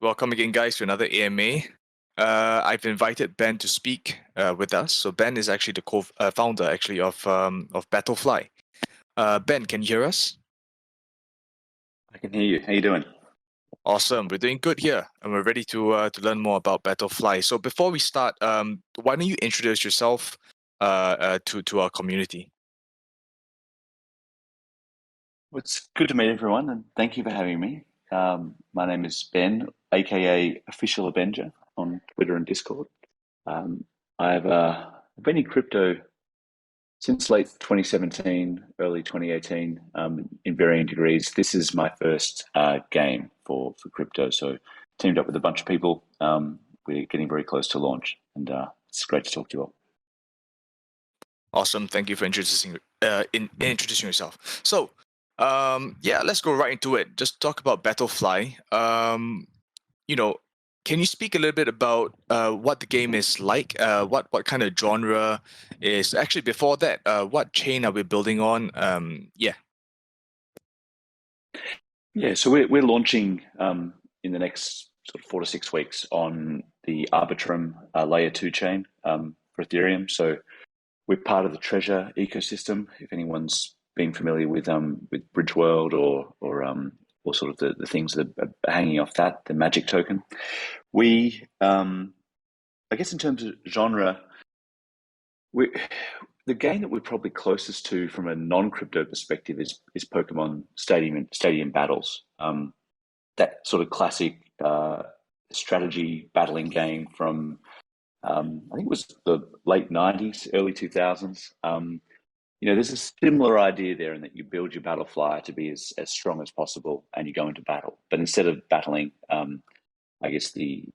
Welcome again, guys, to another AMA. I've invited Ben to speak with us. So Ben is actually the co-founder, actually, of BATTLEFLY. Ben, can you hear us? I can hear you. How you doing? Awesome. We're doing good here, and we're ready to learn more about BATTLEFLY. So before we start, why don't you introduce yourself to our community? Well, it's good to meet everyone, and thank you for having me. My name is Ben, aka Official Avenger on Twitter and Discord. I've been in crypto since late 2017, early 2018, in varying degrees. This is my first game for crypto, so teamed up with a bunch of people. We're getting very close to launch, and it's great to talk to you all. Awesome. Thank you for introducing yourself. So, yeah, let's go right into it. Just talk about BATTLEFLY. Can you speak a little bit about what the game is like? What kind of genre is actually before that? What chain are we building on? Yeah. So we're launching in the next sort of 4 to 6 weeks on the Arbitrum layer 2 chain for Ethereum. So we're part of the Treasure ecosystem. If anyone's been familiar with Bridge World or sort of the things that are hanging off that, the Magic token. We, I guess in terms of genre, the game that we're probably closest to from a non-crypto perspective is Pokemon Stadium Battles. That sort of classic strategy battling game from I think it was the late 90s, early 2000s. There's a similar idea there in that you build your battlefly to be as strong as possible and you go into battle. But instead of battling, I guess the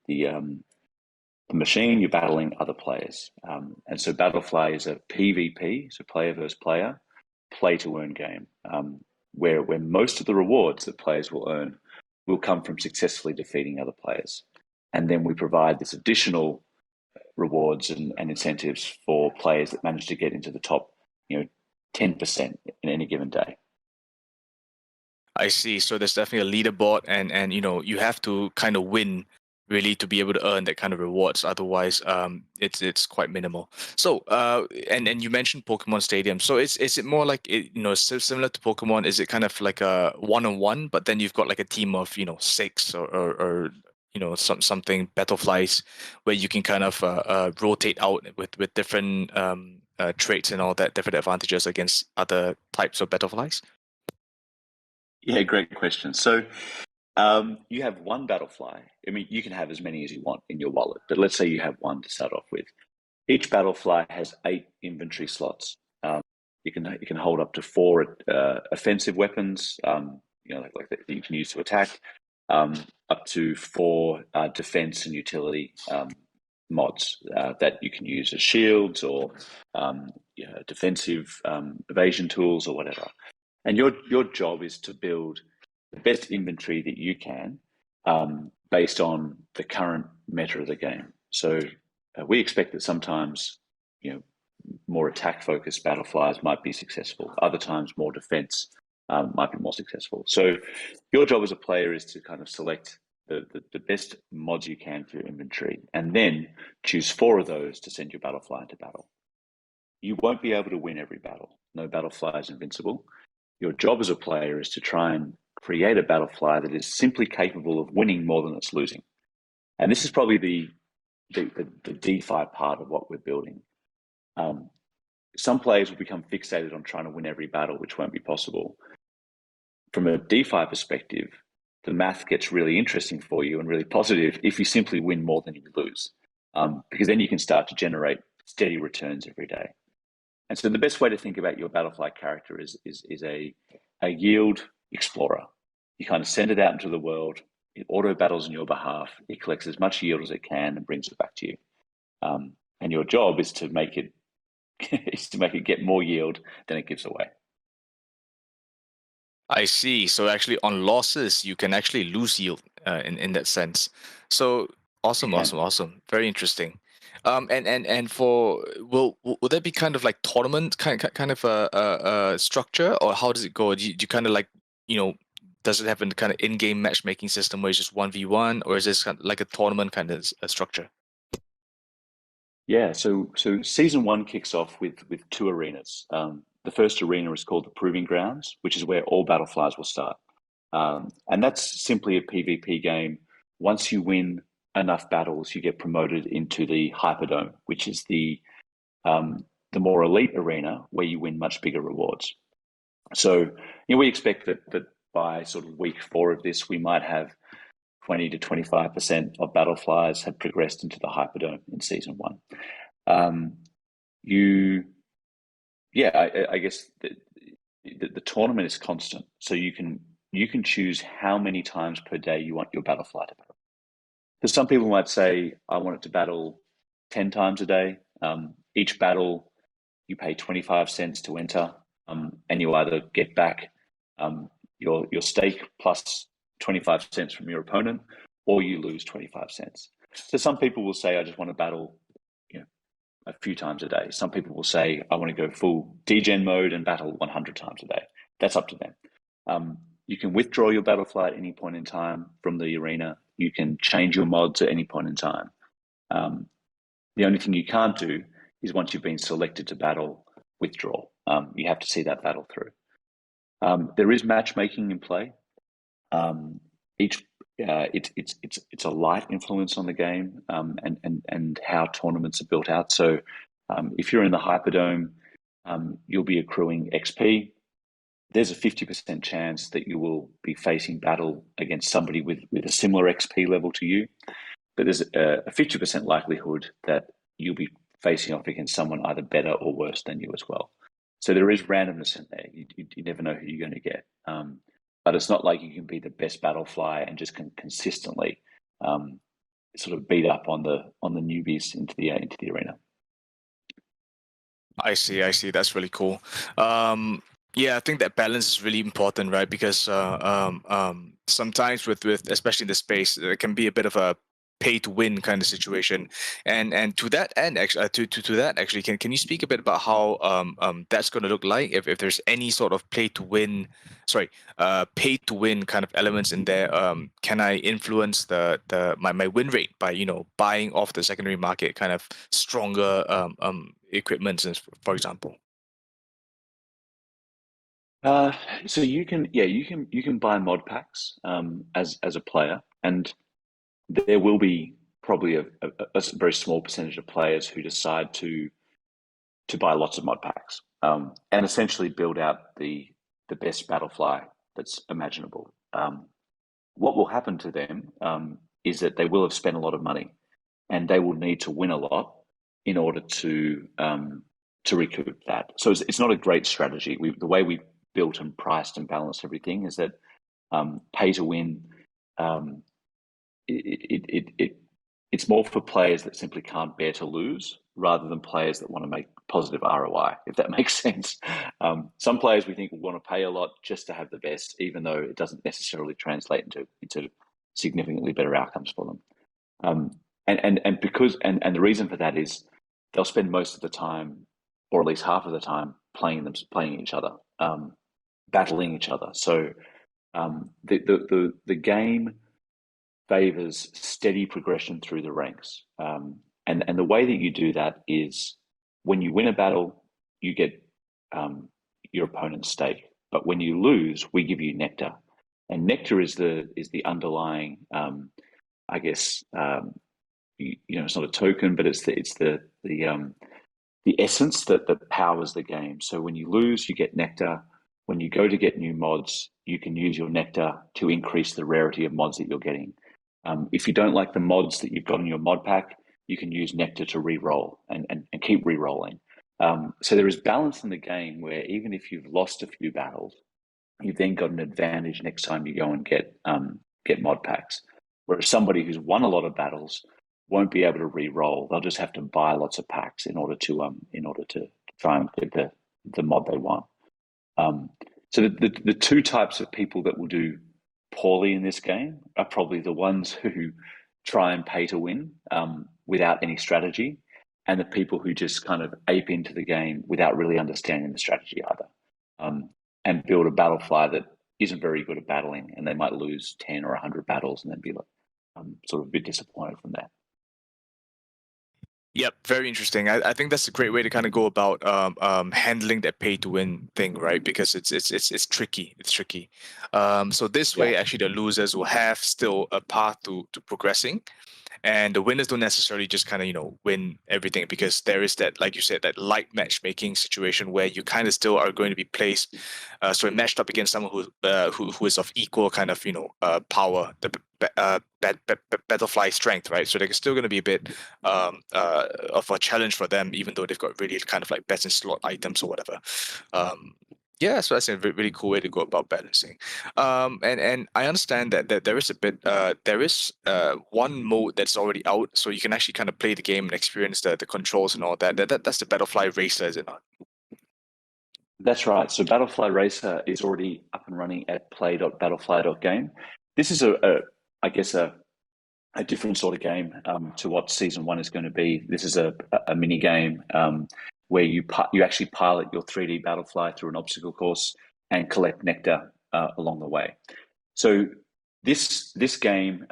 machine, you're battling other players. And so Battlefly is a PvP, so player versus player, play to earn game, where most of the rewards that players will earn will come from successfully defeating other players. And then we provide this additional rewards and incentives for players that manage to get into the top, 10% in any given day. I see. So there's definitely a leaderboard, and you have to kind of win really to be able to earn that kind of rewards. Otherwise, it's quite minimal. So and you mentioned Pokemon Stadium. So is it more like similar to Pokemon? Is it kind of like a one-on-one, but then you've got like a team of 6 or something battleflies where you can kind of rotate out with different traits and all that, different advantages against other types of battleflies? Yeah, great question. So you have one battlefly. I mean, you can have as many as you want in your wallet, but let's say you have one to start off with. Each battlefly has 8 inventory slots. You can hold up to 4 offensive weapons, like that you can use to attack, up to 4 defense and utility mods that you can use as shields or defensive evasion tools or whatever. And your job is to build the best inventory that you can based on the current meta of the game. So we expect that sometimes, more attack-focused battleflies might be successful. Other times, more defense might be more successful. So your job as a player is to kind of select the best mods you can for your inventory and then choose 4 of those to send your battlefly into battle. You won't be able to win every battle. No battlefly is invincible. Your job as a player is to try and create a battlefly that is simply capable of winning more than it's losing. And this is probably the DeFi part of what we're building. Some players will become fixated on trying to win every battle, which won't be possible. From a DeFi perspective, the math gets really interesting for you and really positive if you simply win more than you lose, because then you can start to generate steady returns every day. And so the best way to think about your battlefly character is a yield explorer. You kind of send it out into the world, it auto battles on your behalf, it collects as much yield as it can and brings it back to you. And your job is to make it get more yield than it gives away. I see. So actually, on losses, you can actually lose yield in that sense. So awesome. Very interesting. And for will that be kind of like tournament kind of a structure, or how does it go? Do you kind of like does it have a kind of in-game matchmaking system where it's just 1v1, or is this kind of like a tournament kind of structure? Yeah, so season one kicks off with two arenas. The first arena is called the Proving Grounds, which is where all Battleflies will start. And that's simply a PvP game. Once you win enough battles, you get promoted into the Hyperdome, which is the more elite arena where you win much bigger rewards. So we expect that by sort of week 4 of this, we might have 20 to 25% of Battleflies have progressed into the Hyperdome in season 1. I guess the tournament is constant, so you can choose how many times per day you want your Battlefly to battle. So some people might say, I want it to battle 10 times a day. Each battle, you pay 25 cents to enter, and you either get back your stake plus 25 cents from your opponent, or you lose 25 cents. So some people will say, I just want to battle a few times a day. Some people will say, I want to go full degen mode and battle 100 times a day. That's up to them. You can withdraw your Battlefly at any point in time from the arena. You can change your mods at any point in time. The only thing you can't do is once you've been selected to battle, withdraw. You have to see that battle through. There is matchmaking in play. It's a light influence on the game, and how tournaments are built out. So if you're in the Hyperdome, you'll be accruing XP. There's a 50% chance that you will be facing battle against somebody with a similar XP level to you, but there's a 50% likelihood that you'll be facing off against someone either better or worse than you as well. So there is randomness in there. You never know who you're going to get. But it's not like you can be the best Battlefly and just can consistently sort of beat up on the newbies into the arena. I see. That's really cool. Yeah, I think that balance is really important, right? Because sometimes with especially in the space, there can be a bit of a pay to win kind of situation, and to that end, actually, to that actually, can you speak a bit about how that's going to look like if there's any sort of pay to win kind of elements in there? Can I influence my win rate by buying off the secondary market kind of stronger equipment, for example? So you can buy mod packs as a player, and there will be probably a very small percentage of players who decide to buy lots of mod packs and essentially build out the best Battlefly that's imaginable. What will happen to them is that they will have spent a lot of money, and they will need to win a lot in order to recoup that. So it's not a great strategy. The way we built and priced and balanced everything is that pay to win. It's more for players that simply can't bear to lose, rather than players that want to make positive ROI, if that makes sense. Some players we think will want to pay a lot just to have the best, even though it doesn't necessarily translate into significantly better outcomes for them. And the reason for that is they'll spend most of the time, or at least half of the time, playing each other, battling each other. So the game favors steady progression through the ranks. And the way that you do that is when you win a battle, you get your opponent's stake. But when you lose, we give you nectar. And nectar is the underlying, I guess, it's not a token, but it's the essence that powers the game. So when you lose, you get nectar. When you go to get new mods, you can use your nectar to increase the rarity of mods that you're getting. If you don't like the mods that you've got in your mod pack, you can use nectar to re-roll and keep re-rolling. So there is balance in the game where even if you've lost a few battles, you've then got an advantage next time you go and get mod packs. Whereas somebody who's won a lot of battles won't be able to re-roll. They'll just have to buy lots of packs in order to try and get the mod they want. So the two types of people that will do poorly in this game are probably the ones who try and pay to win without any strategy, and the people who just kind of ape into the game without really understanding the strategy either, and build a Battlefly that isn't very good at battling, and they might lose 10 or 100 battles and then be like sort of a bit disappointed from that. Yep, very interesting. I think that's a great way to kind of go about handling that pay to win thing, right? Because it's tricky. It's tricky. So this Yeah. way, actually, the losers will have still a path to progressing, and the winners don't necessarily just kind of win everything, because there is that, like you said, that light matchmaking situation where you kind of still are going to be placed, matched up against someone who is of equal kind of power, the battlefly strength, right? So there's still going to be a bit of a challenge for them, even though they've got really kind of like best in slot items or whatever. Yeah, so that's a really cool way to go about balancing. And I understand that there is a bit there is one mode that's already out, so you can actually kind of play the game and experience the controls and all that. That's the Battlefly Racer, is it not? That's right. So Battlefly Racer is already up and running at play.battlefly.game. This is I guess a different sort of game to what season 1 is going to be. This is a mini game where you actually pilot your 3D Battlefly through an obstacle course and collect nectar along the way. So this game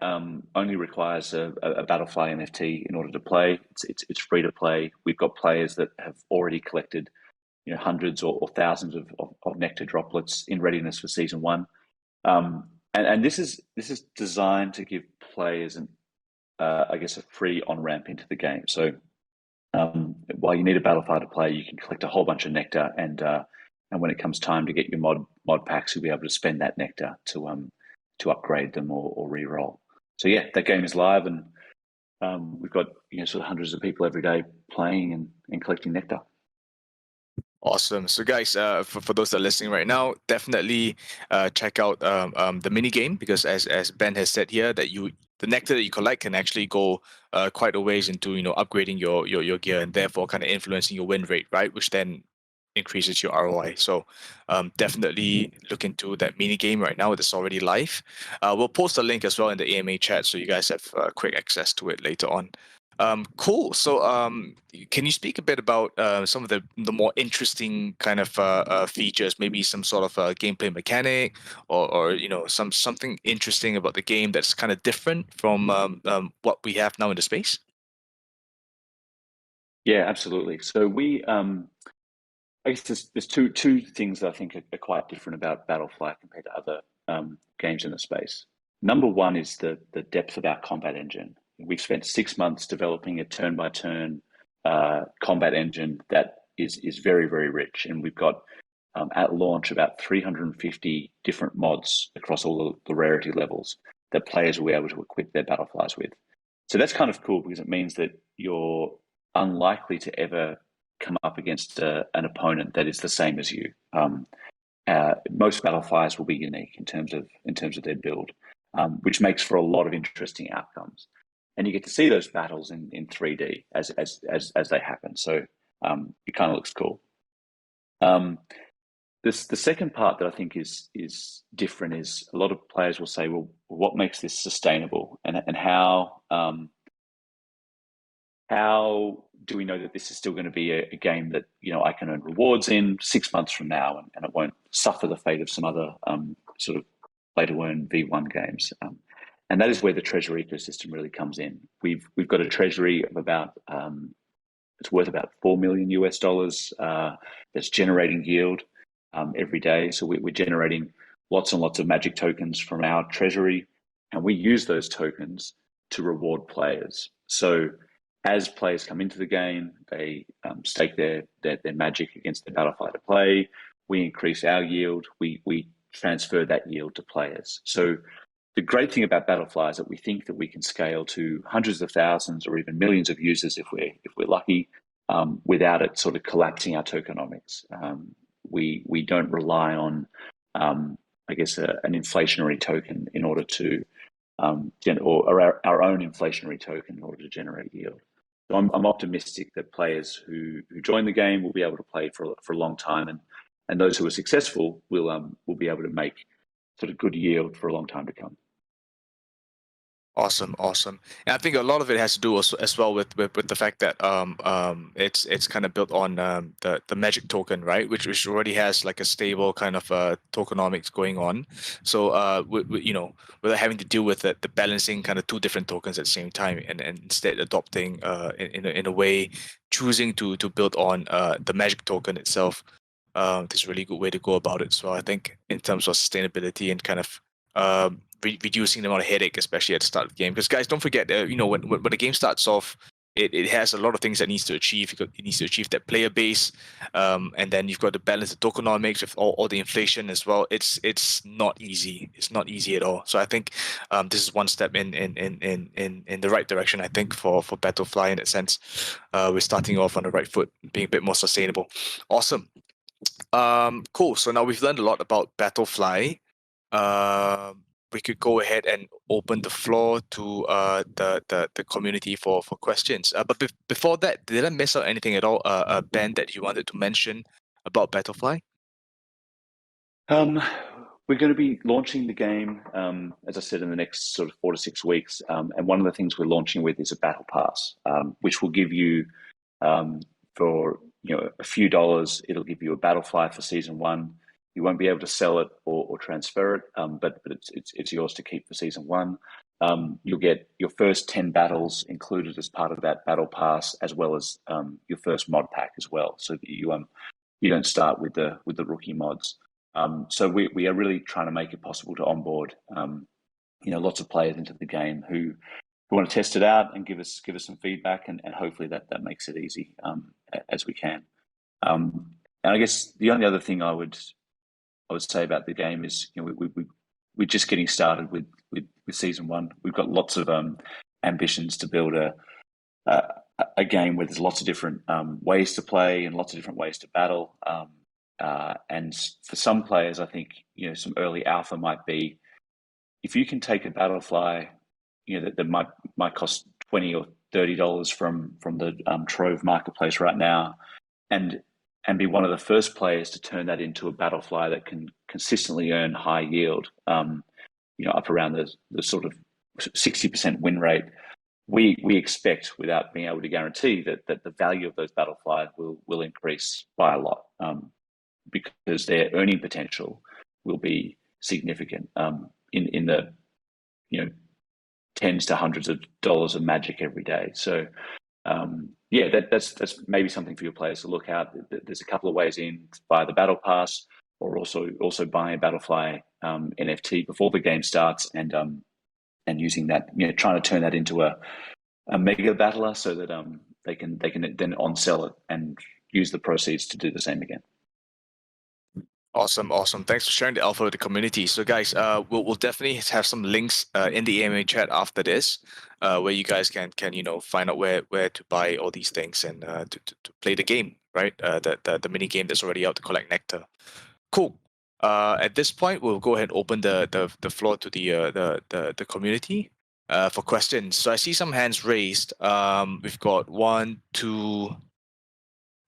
only requires a Battlefly NFT in order to play. It's free to play. We've got players that have already collected hundreds or thousands of nectar droplets in readiness for season 1. And this is designed to give players I guess a free on-ramp into the game. So while you need a Battlefly to play, you can collect a whole bunch of nectar, and when it comes time to get your mod packs, you'll be able to spend that nectar to upgrade them or re-roll. So yeah, that game is live, and we've got sort of hundreds of people every day playing and collecting nectar. Awesome. So, guys, for those that are listening right now, definitely check out the mini game, because as Ben has said here, that the nectar that you collect can actually go quite a ways into upgrading your gear, and therefore kind of influencing your win rate, right? Which then increases your ROI. So definitely look into that mini game right now. It's already live. We'll post a link as well in the AMA chat, so you guys have quick access to it later on. Cool. So, can you speak a bit about some of the more interesting kind of features? Maybe some sort of gameplay mechanic, or something interesting about the game that's kind of different from what we have now in the space. Yeah, absolutely. So I guess there's two things that I think are quite different about Battlefly compared to other games in the space. Number one is the depth of our combat engine. We've spent 6 months developing a turn-by-turn combat engine that is very, very rich, and we've got at launch about 350 different mods across all the rarity levels that players will be able to equip their Battleflies with. So that's kind of cool, because it means that you're unlikely to ever come up against an opponent that is the same as you. Most Battleflies will be unique in terms of their build, which makes for a lot of interesting outcomes. And you get to see those battles in 3D as they happen. So it kind of looks cool. The second part that I think is different is a lot of players will say, well, what makes this sustainable, and how do we know that this is still going to be a game that I can earn rewards in 6 months from now, and it won't suffer the fate of some other sort of later earn V1 games. And that is where the treasury ecosystem really comes in. We've got a treasury of about it's worth about $4 million US that's generating yield every day. So we're generating lots and lots of magic tokens from our treasury, and we use those tokens to reward players. So as players come into the game, they stake their magic against the Battlefly to play. We increase our yield. We transfer that yield to players. So the great thing about Battlefly is that we think that we can scale to hundreds of thousands or even millions of users if we're lucky, without it sort of collapsing our tokenomics. We don't rely on, I guess, an inflationary token in order to, or our own inflationary token in order to generate yield. So I'm optimistic that players who join the game will be able to play for a long time, and those who are successful will be able to make sort of good yield for a long time to come. Awesome, awesome. And I think a lot of it has to do also, as well with the fact that it's kind of built on the magic token, right? Which already has like a stable kind of tokenomics going on. So you know, without having to deal with the balancing kind of two different tokens at the same time, and instead adopting in a way, choosing to build on the magic token itself. This is a really good way to go about it. So I think in terms of sustainability and kind of reducing the amount of headache, especially at the start of the game. Because guys, don't forget, you know, when the game starts off, it has a lot of things that needs to achieve. It needs to achieve that player base, and then you've got to balance the tokenomics with all the inflation as well. It's not easy. It's not easy at all. So I think this is one step in the right direction. I think for Battlefly in that sense, we're starting off on the right foot, being a bit more sustainable. Awesome. Cool. So now we've learned a lot about Battlefly. We could go ahead and open the floor to the community for questions. But before that, did I miss out anything at all, Ben, that you wanted to mention about Battlefly? We're going to be launching the game, as I said, in the next sort of 4 to 6 weeks. And one of the things we're launching with is a battle pass, which will give you, for a few dollars, it'll give you a Battlefly for season 1. You won't be able to sell it or transfer it, but it's yours to keep for season 1. You'll get your first 10 battles included as part of that battle pass, as well as your first mod pack as well, so that you don't start with the rookie mods. So we are really trying to make it possible to onboard lots of players into the game who want to test it out and give us some feedback, and hopefully that makes it easy as we can. And I guess the only other thing I would say about the game is, we're just getting started with season 1. We've got lots of ambitions to build a game where there's lots of different ways to play and lots of different ways to battle. And for some players, I think some early alpha might be, if you can take a Battlefly, that might cost $20 or $30 from the Trove marketplace right now, and be one of the first players to turn that into a Battlefly that can consistently earn high yield, up around the sort of 60% win rate. We expect, without being able to guarantee, that the value of those Battleflies will increase by a lot, because their earning potential will be significant, in the tens to hundreds of dollars of magic every day. So that's maybe something for your players to look at. There's a couple of ways in: via the battle pass, or also buying a Battlefly NFT before the game starts, and using that, trying to turn that into a mega battler, so that they can then on sell it and use the proceeds to do the same again. Awesome. Thanks for sharing the alpha with the community. So guys, we'll definitely have some links in the AMA chat after this, where you guys can find out where to buy all these things and to play the game, right? The mini game that's already out to collect nectar. Cool. At this point, we'll go ahead and open the floor to the community for questions. So I see some hands raised. We've got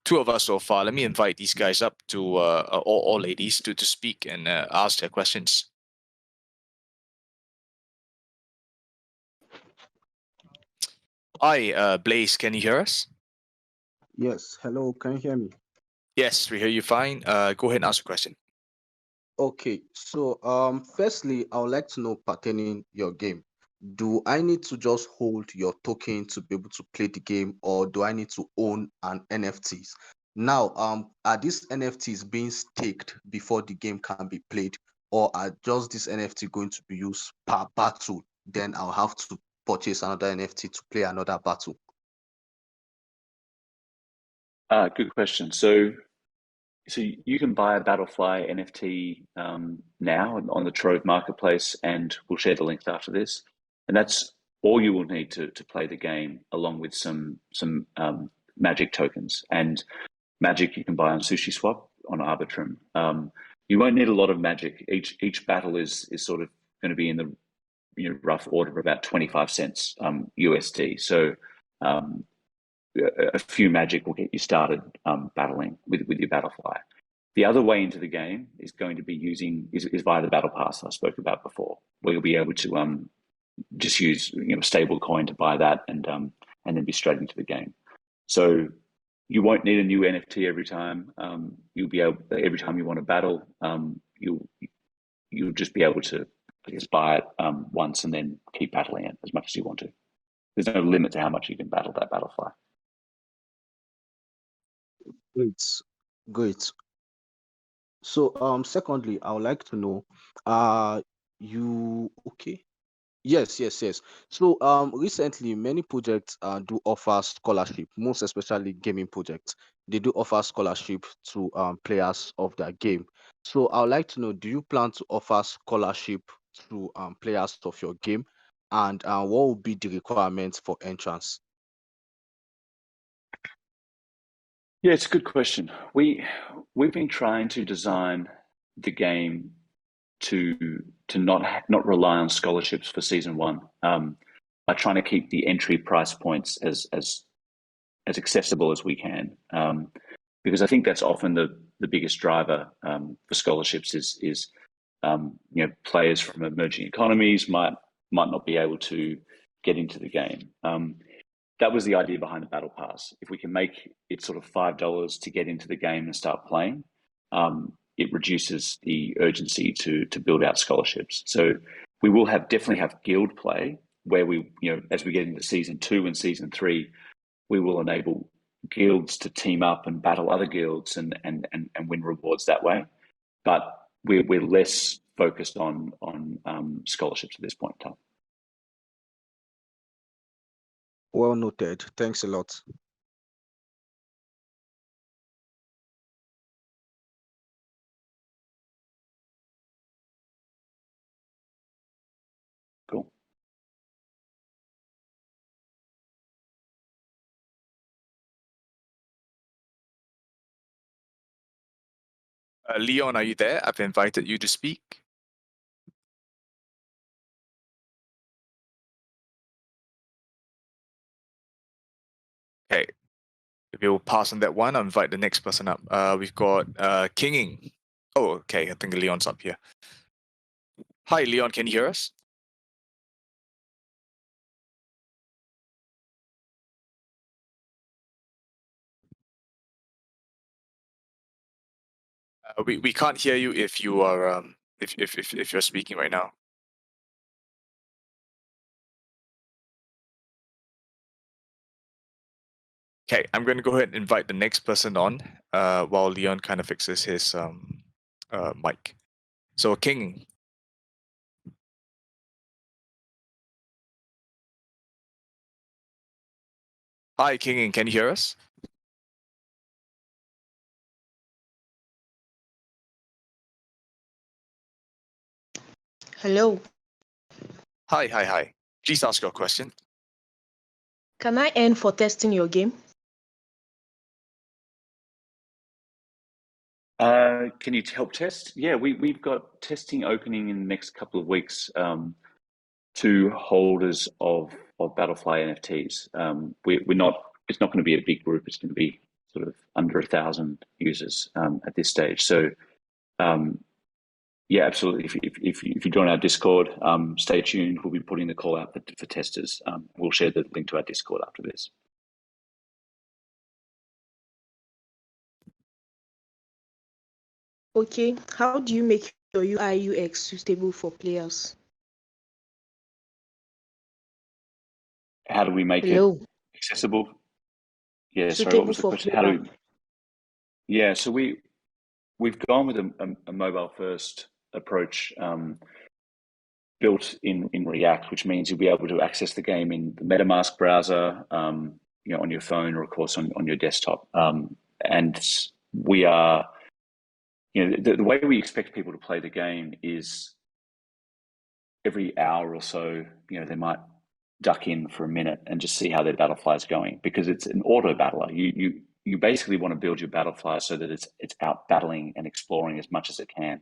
two of us so far. Let me invite these guys up to or ladies to speak and ask their questions. Hi, Blaze, can you hear us? Yes, hello, can you hear me? Yes, we hear you fine. Go ahead and ask a question. Okay, so firstly, I would like to know, pertaining your game, do I need to just hold your token to be able to play the game, or do I need to own an NFTs? Now, are these NFTs being staked before the game can be played, or are just this NFT going to be used per battle? Then I'll have to purchase another NFT to play another battle. Good question. So you can buy a Battlefly NFT now on the Trove marketplace, and we'll share the links after this. And that's all you will need to play the game, along with some magic tokens. And magic you can buy on SushiSwap, on Arbitrum. You won't need a lot of magic. Each battle is sort of going to be in the rough order of about 25 cents USD. So a few magic will get you started battling with your Battlefly. The other way into the game is going to be is via the battle pass I spoke about before, where you'll be able to just use a stable coin to buy that, and then be straight into the game. So you won't need a new NFT every time. You'll be able, every time you want to battle, you'll just be able to, I guess, buy it once and then keep battling it as much as you want to. There's no limit to how much you can battle that Battlefly. Great. So, secondly, I would like to know, you okay? Yes. So, recently, many projects do offer scholarship, most especially gaming projects. They do offer scholarship to players of their game. So, I would like to know, do you plan to offer scholarship to players of your game, and what would be the requirements for entrance? Yeah, it's a good question. We've been trying to design the game to not rely on scholarships for season one, by trying to keep the entry price points as accessible as we can, because I think that's often the biggest driver for scholarships is players from emerging economies might not be able to get into the game. That was the idea behind the Battle Pass. If we can make it sort of $5 to get into the game and start playing, it reduces the urgency to build out scholarships. So we will definitely have guild play where we, as we get into season 2 and season 3, we will enable guilds to team up and battle other guilds and win rewards that way. But we're less focused on scholarships at this point in time. Well noted. Thanks a lot. Cool. Leon, are you there? I've invited you to speak. Okay, if you'll pass on that one, I'll invite the next person up. We've got Kinging. Oh, okay, I think Leon's up here. Hi, Leon, can you hear us? We can't hear you if you are if you're speaking right now. Okay, I'm going to go ahead and invite the next person on while Leon kind of fixes his mic. So King. Hi, King, can you hear us? Hello. Hi. Please ask your question. Can I earn for testing your game? Can you help test? Yeah, we've got testing opening in the next couple of weeks to holders of Battlefly NFTs. We're not. It's not going to be a big group. It's going to be sort of under 1,000 users at this stage. So, yeah, absolutely. If you join our Discord, stay tuned. We'll be putting the call out for testers. We'll share the link to our Discord after this. Okay. How do you make your UI UX suitable for players? How do we make Hello. it accessible? Yeah, sorry, what Suitable was the for question? How do players. we? Yeah, so we've gone with a mobile first approach, built in React, which means you'll be able to access the game in the MetaMask browser, on your phone, or of course on your desktop. And we are, the way we expect people to play the game is every hour or so, they might duck in for a minute and just see how their Battlefly is going, because it's an auto battler. You basically want to build your Battlefly so that it's out battling and exploring as much as it can,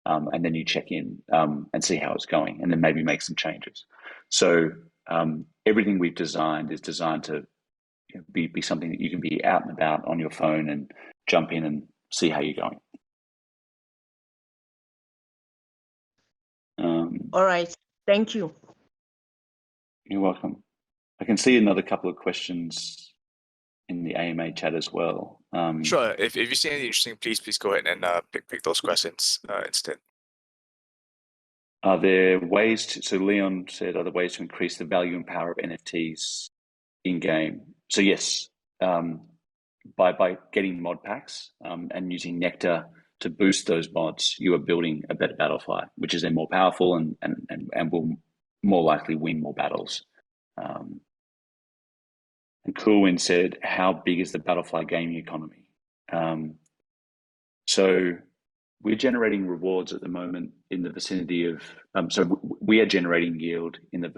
and then you check in and see how it's going, and then maybe make some changes. So everything we've designed is designed to be something that you can be out and about on your phone and jump in and see how you're going. All right. Thank you. You're welcome. I can see another couple of questions in the AMA chat as well. Sure. If you see anything interesting, please go ahead and pick those questions instead. Are there ways to, so Leon said, are there ways to increase the value and power of NFTs in game? So yes, by getting mod packs and using Nectar to boost those mods, you are building a better Battlefly, which is then more powerful and will more likely win more battles. And Coolwin said, how big is the Battlefly gaming economy? So we're generating rewards at the moment in the vicinity of, so we are generating yield in the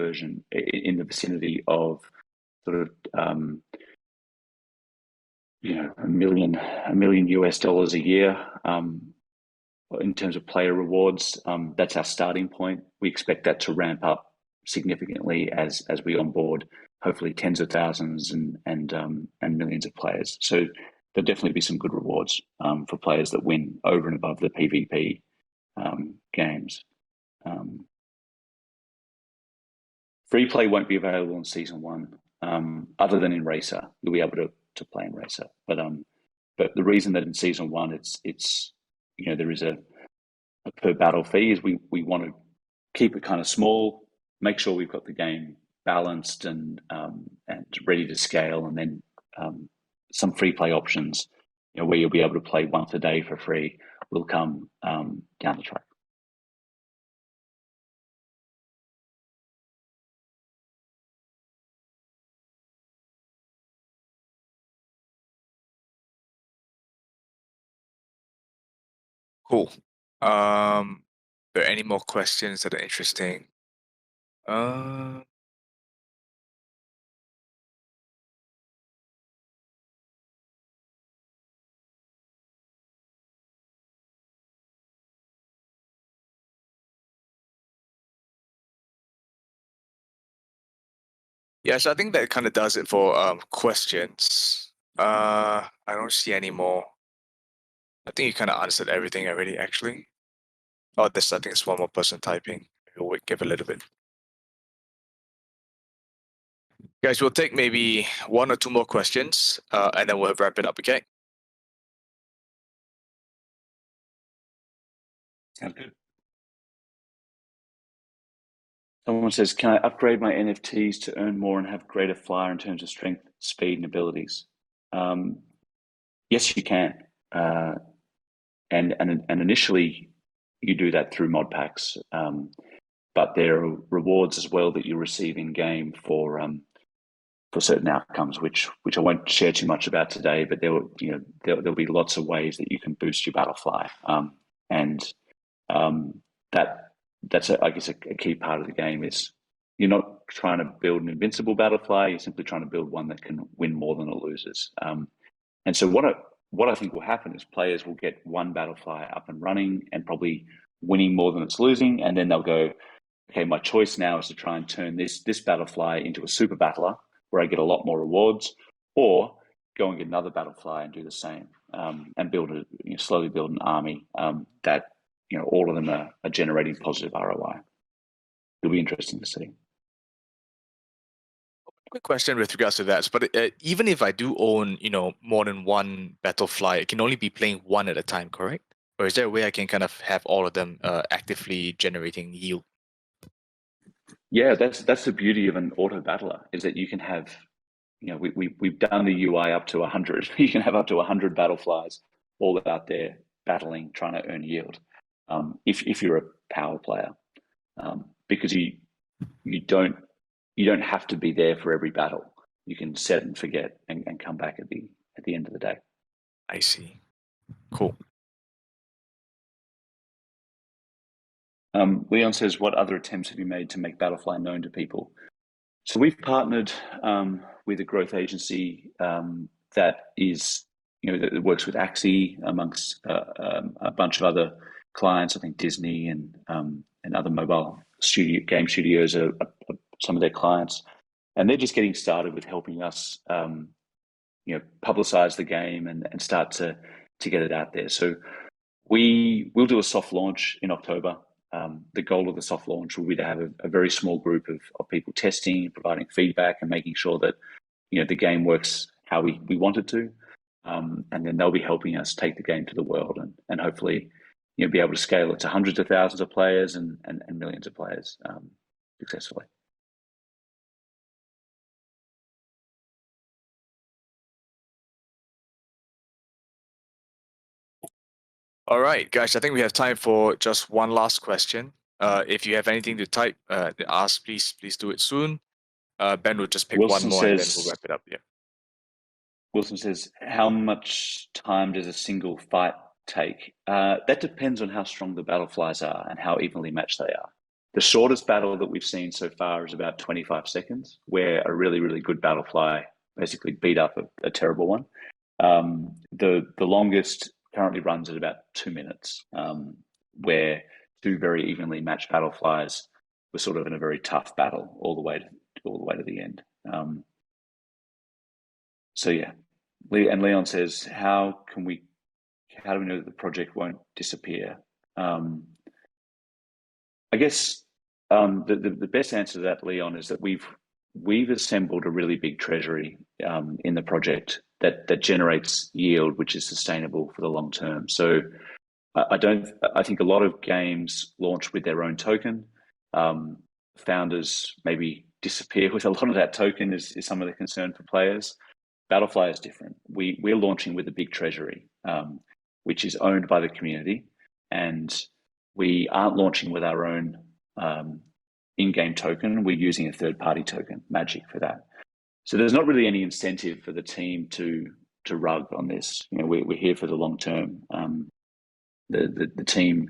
vicinity of sort of, $1 million US a year in terms of player rewards. That's our starting point. We expect that to ramp up significantly as we onboard hopefully tens of thousands and millions of players. So there'll definitely be some good rewards for players that win over and above the PvP games. Free play won't be available in season 1, other than in Racer. You'll be able to play in Racer, but the reason that in season 1 it's there is a per battle fee is we want to keep it kind of small, make sure we've got the game balanced and ready to scale, and then some free play options, where you'll be able to play once a day for free will come down the track. Cool. Are there any more questions that are interesting? Yeah, so I think that kind of does it for questions. I don't see any more. I think you kind of answered everything already, actually. Oh, I think it's one more person typing. We'll give a little bit. Guys, we'll take maybe 1 or 2 more questions, and then we'll wrap it up, okay? Sounds good. Someone says, can I upgrade my NFTs to earn more and have greater flyer in terms of strength, speed, and abilities? Yes, you can. And initially, you do that through mod packs, but there are rewards as well that you receive in game for certain outcomes, which I won't share too much about today. But there'll be lots of ways that you can boost your Battlefly, and that's I guess a key part of the game is you're not trying to build an invincible Battlefly. You're simply trying to build one that can win more than it loses. And so what I think will happen is players will get one Battlefly up and running and probably winning more than it's losing, and then they'll go, okay, my choice now is to try and turn this Battlefly into a super battler where I get a lot more rewards, or go and get another Battlefly and do the same, and slowly build an army that all of them are generating positive ROI. It'll be interesting to see. Quick question with regards to that. But even if I do own, more than one Battlefly, it can only be playing one at a time, correct? Or is there a way I can kind of have all of them actively generating yield? Yeah, that's the beauty of an auto battler, is that you can have, we've done the UI up to 100. You can have up to 100 Battleflies all out there battling, trying to earn yield. If you're a power player, because you don't have to be there for every battle. You can set and forget and come back at the end of the day. I see. Cool. Leon says, what other attempts have you made to make Battlefly known to people? So we've partnered with a growth agency that is, that works with Axie amongst a bunch of other clients. I think Disney and other mobile game studios are some of their clients, and they're just getting started with helping us, publicize the game and start to get it out there. So we'll do a soft launch in October. the goal of the soft launch will be to have a very small group of people testing, providing feedback, and making sure that the game works how we want it to, and then they'll be helping us take the game to the world and hopefully be able to scale it to hundreds of thousands of players and millions of players successfully. All right, guys, I think we have time for just one last question. If you have anything to type, ask, please do it soon. Ben will just pick Wilson one more and then says- we'll wrap it up. Yeah. Wilson says, how much time does a single fight take? That depends on how strong the battleflies are and how evenly matched they are. The shortest battle that we've seen so far is about 25 seconds, where a really, really good battlefly basically beat up a terrible one. The longest currently runs at about 2 minutes, where two very evenly matched battleflies were sort of in a very tough battle all the way to the end. So yeah, and Leon says, how do we know that the project won't disappear? I guess the best answer to that, Leon, is that we've assembled a really big treasury in the project that generates yield, which is sustainable for the long term. So I think a lot of games launch with their own token. Founders maybe disappear with a lot of that token is some of the concern for players. Battlefly is different. We're launching with a big treasury, which is owned by the community, and we aren't launching with our own in-game token. We're using a third-party token, Magic, for that. So there's not really any incentive for the team to rug on this. We're here for the long term. The team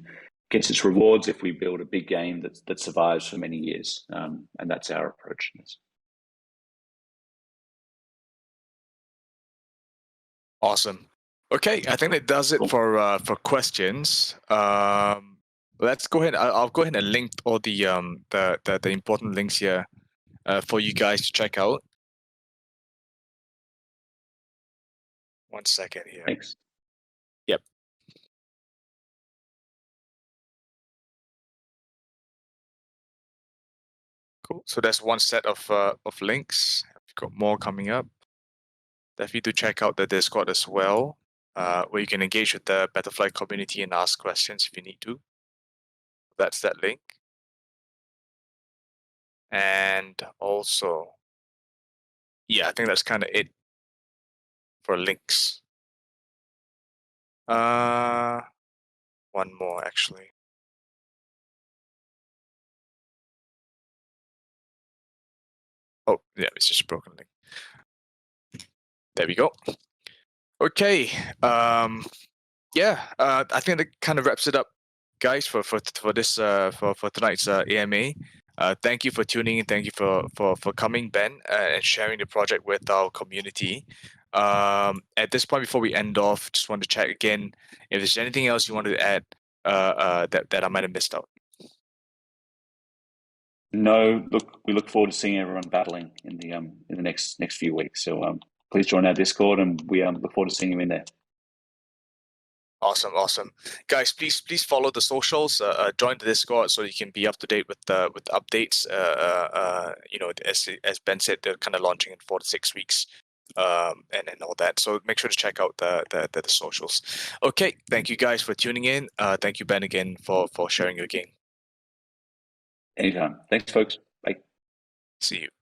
gets its rewards if we build a big game that survives for many years, and that's our approach. Awesome. Okay, I think that does it for questions. Let's go ahead. I'll go ahead and link all the important links here for you guys to check out. 1 second here. Thanks. Yep. Cool. So that's one set of links. We've got more coming up. Definitely to check out the Discord as well, where you can engage with the Battlefly community and ask questions if you need to. That's that link. And also, yeah, I think that's kind of it for links. One more actually. Oh, yeah, it's just a broken link. There we go. Okay. Yeah, I think that kind of wraps it up, guys, for this for tonight's AMA. Thank you for tuning in. Thank you for coming, Ben, and sharing the project with our community. At this point, before we end off, just want to check again if there's anything else you wanted to add that I might have missed out. No, we look forward to seeing everyone battling in the next few weeks. So please join our Discord, and we look forward to seeing you in there. Awesome, guys! Please follow the socials. Join the Discord so you can be up to date with updates. As Ben said, they're kind of launching in 4 to 6 weeks, and all that. So make sure to check out the socials. Okay, thank you guys for tuning in. Thank you, Ben, again for sharing your game. Anytime. Thanks, folks. Bye. See you.